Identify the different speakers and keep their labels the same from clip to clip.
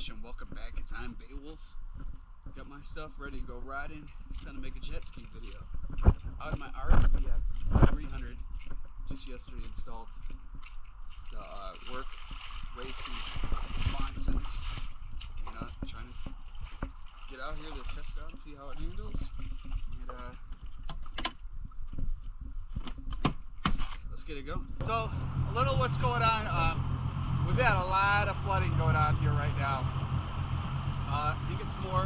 Speaker 1: much and welcome back. It's I'm Beowulf. Got my stuff ready to go riding. It's time to make a jet ski video. Out of my RXT-X 300, just yesterday installed the WORX Racing Sponsons. And trying to get out here to test it out and see how it handles. And let's get it going. So, a little what's going on. We've had a lot of flooding going on here right now. I think it's more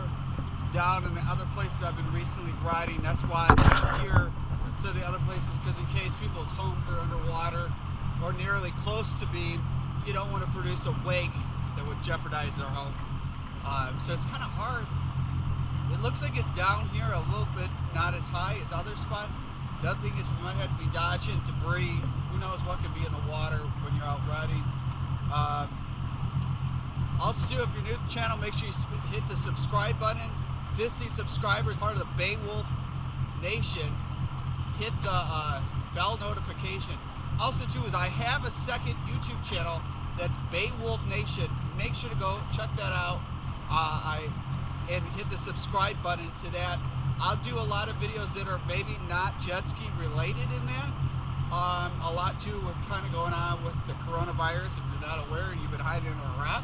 Speaker 1: down in the other places I've been recently riding. That's why I'm here to the other places, because in case people's homes are underwater or nearly close to being, you don't want to produce a wake that would jeopardize their home. So it's kind of hard. It looks like it's down here a little bit, not as high as other spots. The other thing is we might have to be dodging debris. Who knows what could be in the water when you're out riding. Also, if you're new to the channel, make sure you hit the subscribe button. Existing subscribers, part of the Beowulf Nation, hit the bell notification. Also, too, is I have a second YouTube channel that's Beowulf Nation. Make sure to go check that out. And hit the subscribe button to that. I'll do a lot of videos that are maybe not jet ski related in that. A lot too with kind of going on with the coronavirus. If you're not aware and you've been hiding in a rock,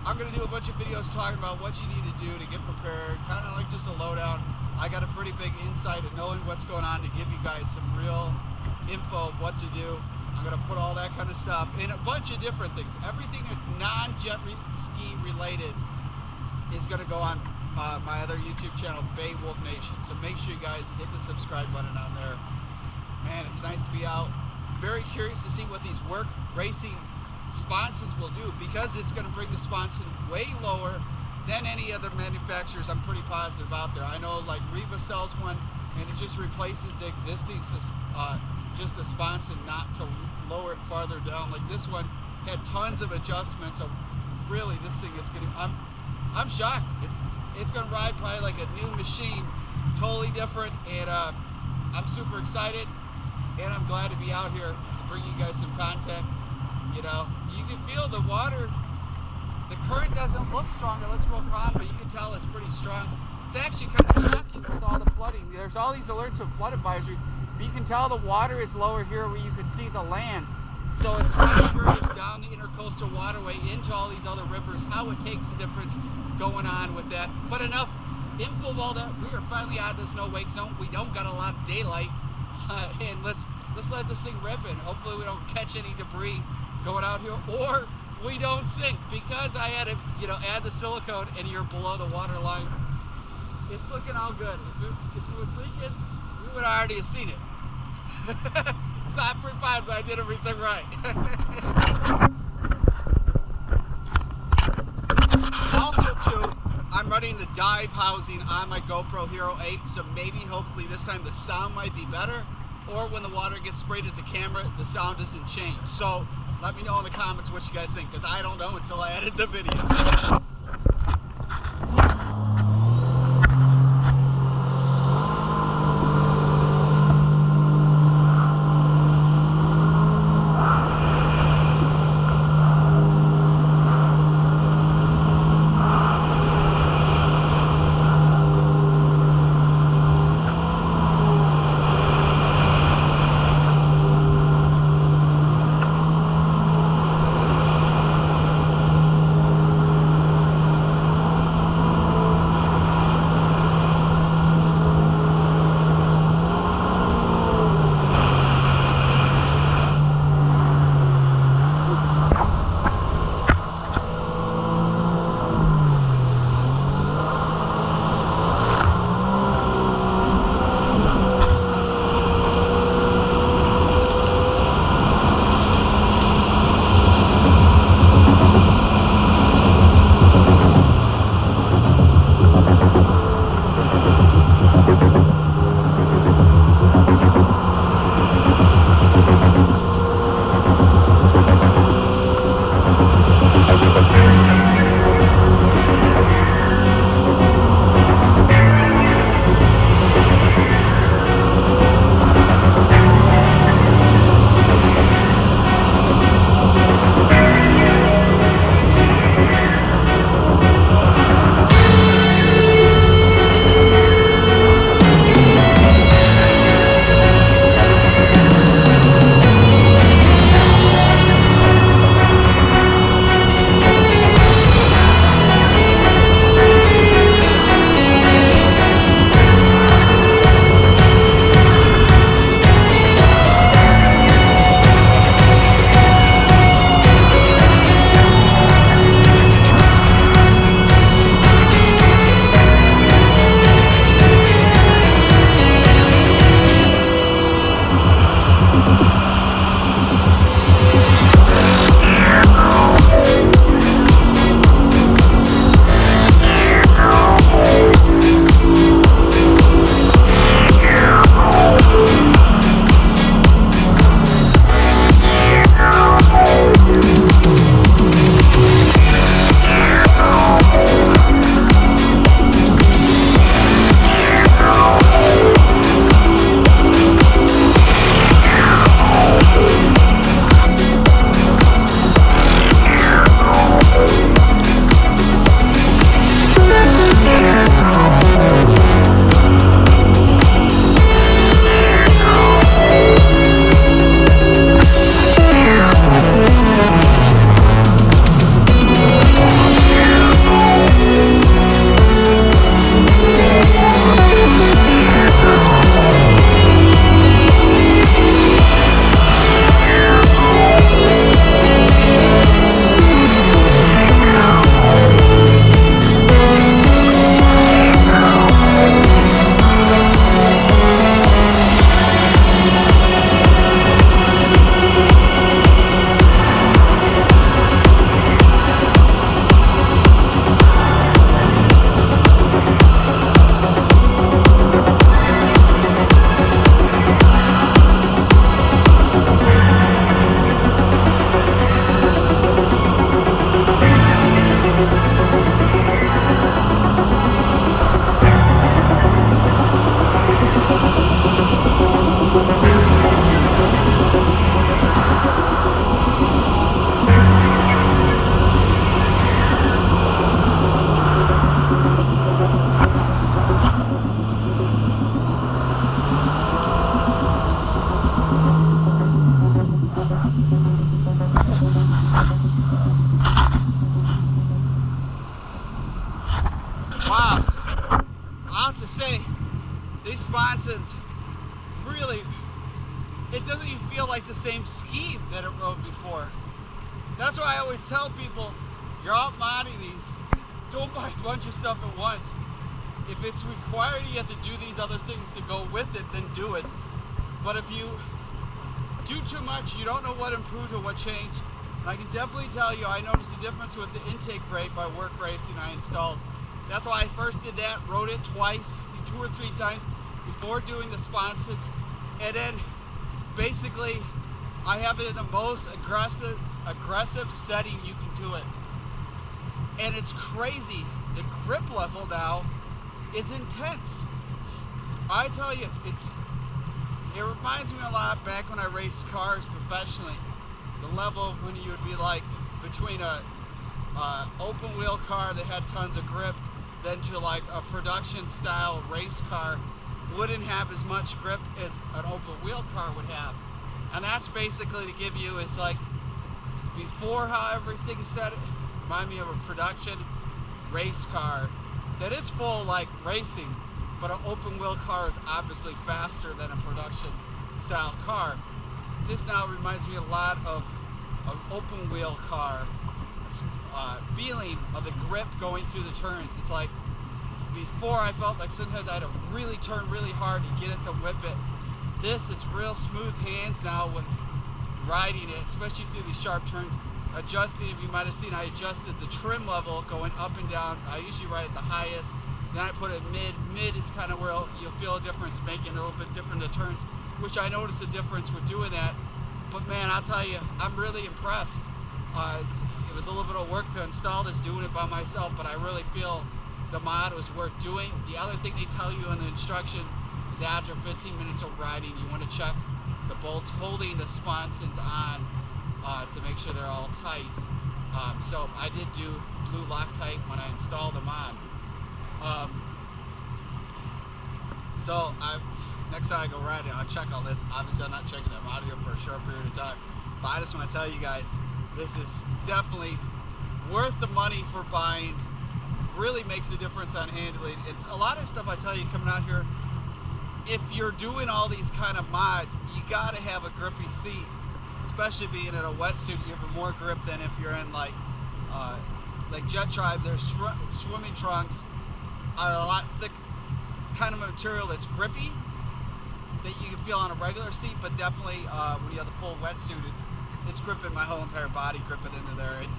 Speaker 1: I'm going to do a bunch of videos talking about what you need to do to get prepared, kind of like just a lowdown. I got a pretty big insight of knowing what's going on to give you guys some real info of what to do. I'm going to put all that kind of stuff in a bunch of different things. Everything that's non-jet ski related is going to go on my other YouTube channel, Beowulf Nation. So make sure you guys hit the subscribe button on there. Man, it's nice to be out. Very curious to see what these WORX Racing Sponsons will do, because it's going to bring the Sponson way lower than any other manufacturers. I'm pretty positive out there. I know like Riva sells one and it just replaces the existing just the Sponson, not to lower it farther down. Like this one had tons of adjustments. So really this thing is going to, I'm shocked. It's going to ride probably like a new machine, totally different, and I'm super excited. And I'm glad to be out here to bring you guys some content. You know, you can feel the water, the current doesn't look strong, it looks real calm, but you can tell it's pretty strong. It's actually kind of shocking with all the flooding. There's all these alerts of flood advisory, but you can tell the water is lower here where you can see the land. So it's kind of curious down the intercoastal waterway into all these other rivers, how it takes the difference going on with that. But enough info of all that. We are finally out of this no wake zone. We don't got a lot of daylight. And let's let this thing rip, and hopefully we don't catch any debris going out here, or we don't sink, because I had to, you know, add the silicone and you're below the water line. It's looking all good. If you were thinking, we would already have seen it. So I'm pretty positive I did everything right. Also too, I'm running the dive housing on my GoPro Hero 8, so maybe hopefully this time the sound might be better, or when the water gets sprayed at the camera, the sound doesn't change. So let me know in the comments what you guys think, because I don't know until I edit the video. Wow, I have to say, these Sponsons really, it doesn't even feel like the same ski that it rode before. That's why I always tell people, you're out modding these, don't buy a bunch of stuff at once. If it's required you have to do these other things to go with it, then do it. But if you do too much, you don't know what improved or what changed. And I can definitely tell you, I noticed a difference with the intake brake by WORX Racing I installed. That's why I first did that, rode it twice, 2 or 3 times before doing the Sponsons. And then basically I have it in the most aggressive setting you can do it. And it's crazy. The grip level now is intense. I tell you, it reminds me a lot back when I raced cars professionally. The level when you would be like between a open wheel car that had tons of grip, then to like a production style race car wouldn't have as much grip as an open wheel car would have. And that's basically to give you is like before how everything's set, remind me of a production race car that is full like racing, but an open wheel car is obviously faster than a production style car. This now reminds me a lot of an open wheel car feeling of the grip going through the turns. It's like before I felt like sometimes I had to really turn really hard to get it to whip it. This, it's real smooth hands now with riding it, especially through these sharp turns. Adjusting, if you might have seen, I adjusted the trim level going up and down. I usually ride at the highest, then I put it mid. Mid is kind of where you'll feel a difference, making it a little bit different the turns, which I noticed a difference with doing that. But man, I'll tell you, I'm really impressed. It was a little bit of work to install this, doing it by myself, but I really feel the mod was worth doing. The other thing they tell you in the instructions is after 15 minutes of riding, you want to check the bolts holding the sponsons on to make sure they're all tight. So I did do blue Loctite when I installed the mod. Next time I go riding, I'll check all this. Obviously, I'm not checking them out here for a short period of time. But I just want to tell you guys, this is definitely worth the money for buying. Really makes a difference on handling. It's a lot of stuff I tell you coming out here. If you're doing all these kind of mods, you got to have a grippy seat. Especially being in a wetsuit, you have more grip than if you're in like Jettrim. Their swimming trunks are a lot thick, kind of material that's grippy that you can feel on a regular seat, but definitely when you have the full wetsuit, it's gripping my whole entire body, gripping into there. And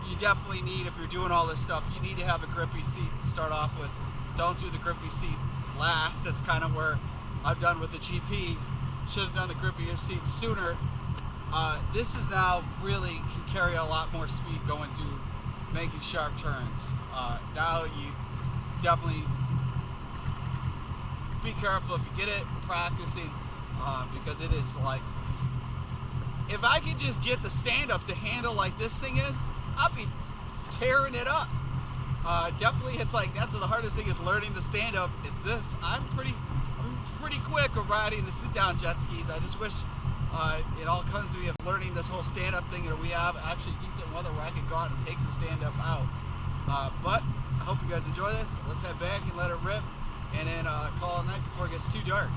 Speaker 1: you definitely need, if you're doing all this stuff, you need to have a grippy seat to start off with. Don't do the grippy seat last. That's kind of where I've done with the GP. Should have done the grippier seat sooner. This is now really can carry a lot more speed going through making sharp turns. Now you definitely be careful if you get it practicing, because it is like, if I could just get the stand-up to handle like this thing is, I'll be tearing it up. Definitely, it's like that's the hardest thing is learning the stand-up. It's this. I'm pretty quick of riding the sit-down jet skis. I just wish it all comes to me of learning this whole stand-up thing that we have actually decent weather where I can go out and take the stand-up out. But I hope you guys enjoy this. Let's head back and let it rip, and then call it night before it gets too dark.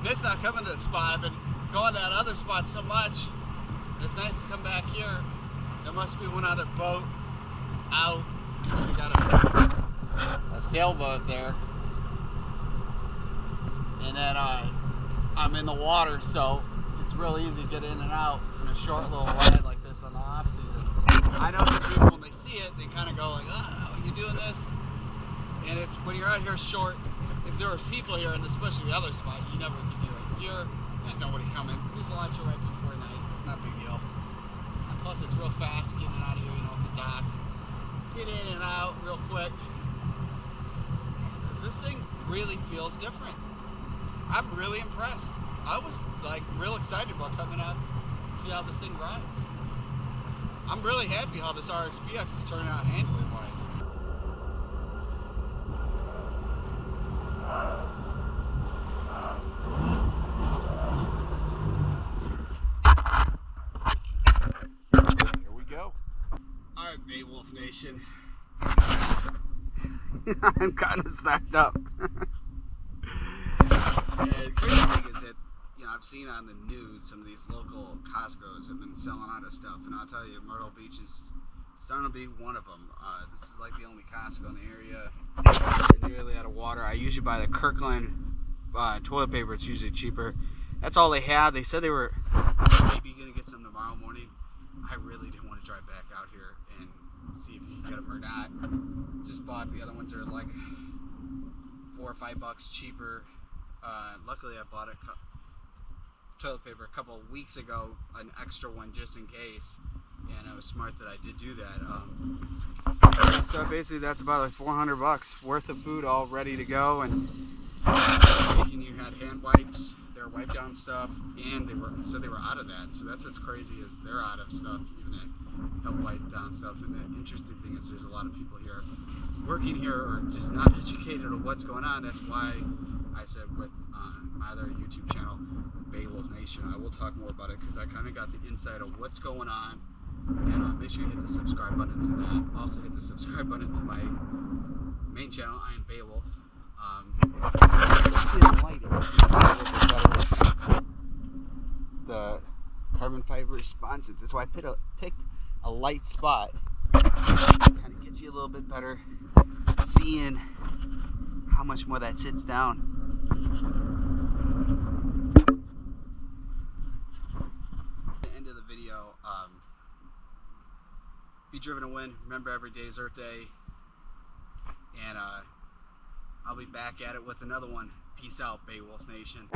Speaker 1: miss not coming to the spot. I've been going to that other spot so much. It's nice to come back here. There must be one other boat out. We got a sailboat there. And then I'm in the water, so it's real easy to get in and out in a short little ride like this on the off season. I know some people, when they see it, they kind of go like, oh, are you doing this? And it's when you're out here short, if there was people here, and especially the other spot, you never could do it. Here, there's nobody coming. There's a launcher right before night. It's not a big deal. And plus, it's real fast getting it out of here, you know, at the dock. Get in and out real quick. This thing really feels different. I'm really impressed. I was like real excited about coming out to see how this thing rides. I'm really happy how this RXP X is turning out handling wise. Here we go. Alright, Beowulf Nation. I'm kind of stacked up. And the crazy thing is that, you know, I've seen on the news some of these local Costco's have been selling out of stuff, and I'll tell you, Myrtle Beach is starting to be one of them. This is like the only Costco in the area. They're nearly out of water. I usually buy the Kirkland toilet paper. It's usually cheaper. That's all they had. They said they were maybe going to get some tomorrow morning. I really didn't want to drive back out here and see if you can get them or not. Just bought the other ones. Are like $4 or $5 cheaper. Luckily I bought toilet paper a couple of weeks ago, an extra one just in case, and it was smart that I did do that. So basically that's about like $400 worth of food all ready to go, and you had hand wipes, their wipe down stuff, and they said they were out of that. So that's what's crazy, is they're out of stuff, even that help wipe down stuff. And the interesting thing is there's a lot of people here working here or just not educated on what's going on. That's why I said with my other YouTube channel, Beowulf Nation, I will talk more about it, because I kind of got the insight of what's going on. And make sure you hit the subscribe button to that. Also hit the subscribe button to my main channel. I am Beowulf. Let's see the light. The carbon fiber sponsons. That's why I picked a light spot. Kind of gets you a little bit better seeing how much more that sits down. The end of the video. Be driven to win. Remember, every day is Earth Day. And I'll be back at it with another one. Peace out, Beowulf Nation.